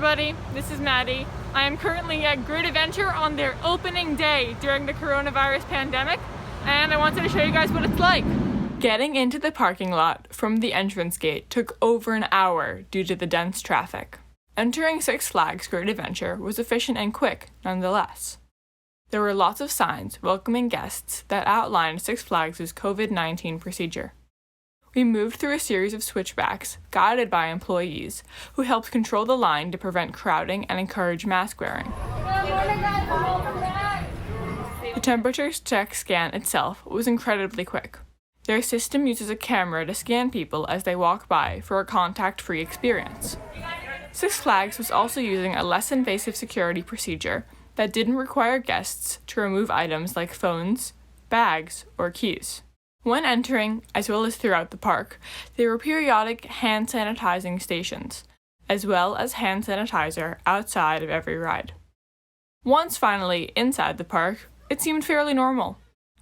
everybody, this is Maddy. I am currently at Great Adventure on their opening day during the coronavirus pandemic, and I wanted to show you guys what it's like. Getting into the parking lot from the entrance gate took over an hour due to the dense traffic. Entering Six Flags Great Adventure was efficient and quick, nonetheless. There were lots of signs welcoming guests that outlined Six Flags' COVID-19 procedure. We moved through a series of switchbacks, guided by employees, who helped control the line to prevent crowding and encourage mask wearing. The temperature check scan itself was incredibly quick. Their system uses a camera to scan people as they walk by for a contact-free experience. Six Flags was also using a less invasive security procedure that didn't require guests to remove items like phones, bags, or keys. When entering, as well as throughout the park, there were periodic hand sanitizing stations, as well as hand sanitizer outside of every ride. Once finally inside the park, it seemed fairly normal.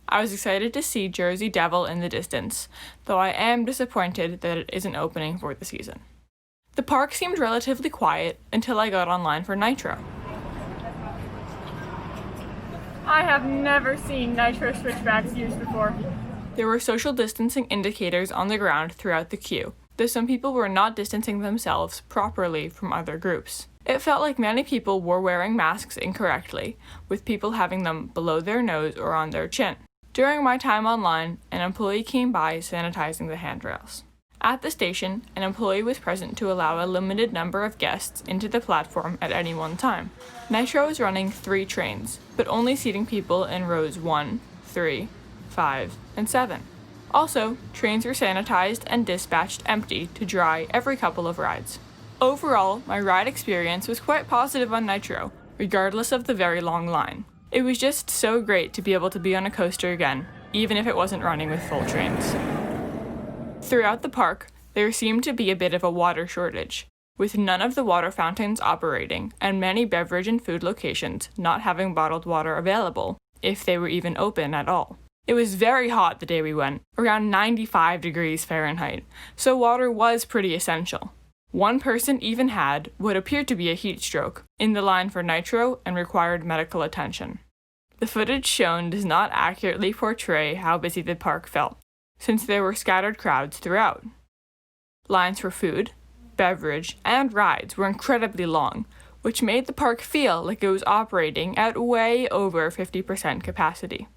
I was excited to see Jersey Devil in the distance, though I am disappointed that it isn't opening for the season. The park seemed relatively quiet until I got online for Nitro. I have never seen Nitro switchbacks used before. There were social distancing indicators on the ground throughout the queue, though some people were not distancing themselves properly from other groups. It felt like many people were wearing masks incorrectly, with people having them below their nose or on their chin. During my time online, an employee came by sanitizing the handrails. At the station, an employee was present to allow a limited number of guests into the platform at any one time. Nitro is running 3 trains, but only seating people in rows 1, 3, 5, and 7. Also, trains were sanitized and dispatched empty to dry every couple of rides. Overall, my ride experience was quite positive on Nitro, regardless of the very long line. It was just so great to be able to be on a coaster again, even if it wasn't running with full trains. Throughout the park, there seemed to be a bit of a water shortage, with none of the water fountains operating and many beverage and food locations not having bottled water available, if they were even open at all. It was very hot the day we went, around 95 degrees Fahrenheit, so water was pretty essential. One person even had what appeared to be a heat stroke in the line for Nitro and required medical attention. The footage shown does not accurately portray how busy the park felt, since there were scattered crowds throughout. Lines for food, beverage, and rides were incredibly long, which made the park feel like it was operating at way over 50% capacity.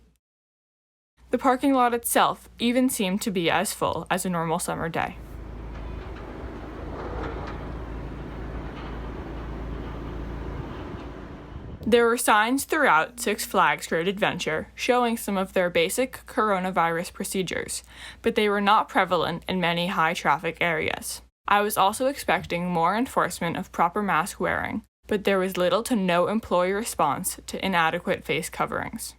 The parking lot itself even seemed to be as full as a normal summer day. There were signs throughout Six Flags Great Adventure showing some of their basic coronavirus procedures, but they were not prevalent in many high-traffic areas. I was also expecting more enforcement of proper mask wearing, but there was little to no employee response to inadequate face coverings.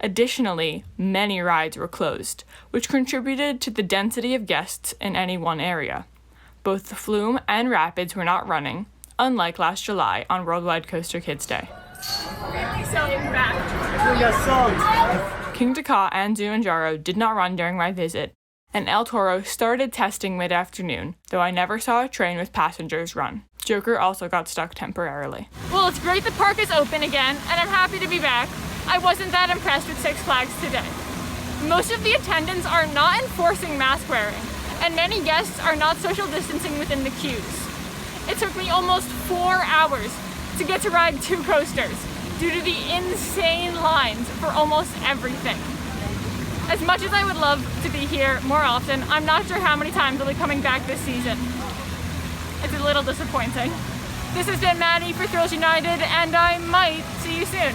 Additionally, many rides were closed, which contributed to the density of guests in any one area. Both the Flume and Rapids were not running, unlike last July on Worldwide Coaster Kids Day. King Dakar and Zumanjaro did not run during my visit, and El Toro started testing mid-afternoon, though I never saw a train with passengers run. Joker also got stuck temporarily. Well, it's great the park is open again, and I'm happy to be back. I wasn't that impressed with Six Flags today. Most of the attendants are not enforcing mask wearing, and many guests are not social distancing within the queues. It took me almost 4 hours to get to ride 2 coasters due to the insane lines for almost everything. As much as I would love to be here more often, I'm not sure how many times I'll be coming back this season. It's a little disappointing. This has been Maddy for Thrills United, and I might see you soon.